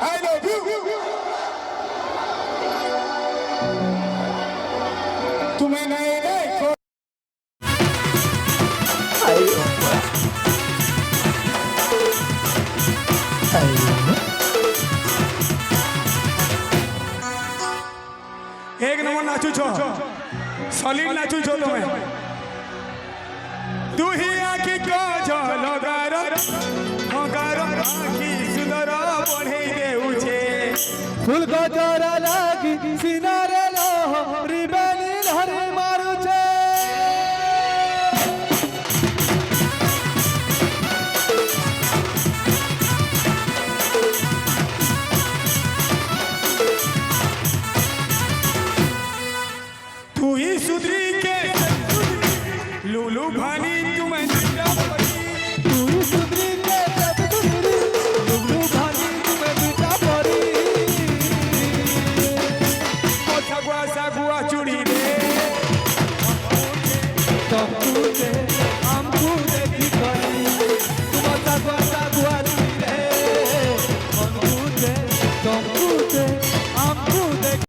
I love you. तुम्हें नहीं देखो एक नंबर नाचू छो सॉलिड नाचू छो तुम्हें तू ही आखी को झलो गारो आखी सुंदर बढ़े देउछे फूल को जोरा लागी सिनारे लो रिबेली हरे मारुछे तू ही सुधरी के लूलू भानी तुम्हें तू सुधरी के सब सुधरी लुगलू भानी तुम्हें बिटा पड़ी सगुआ चूड़ी रे तो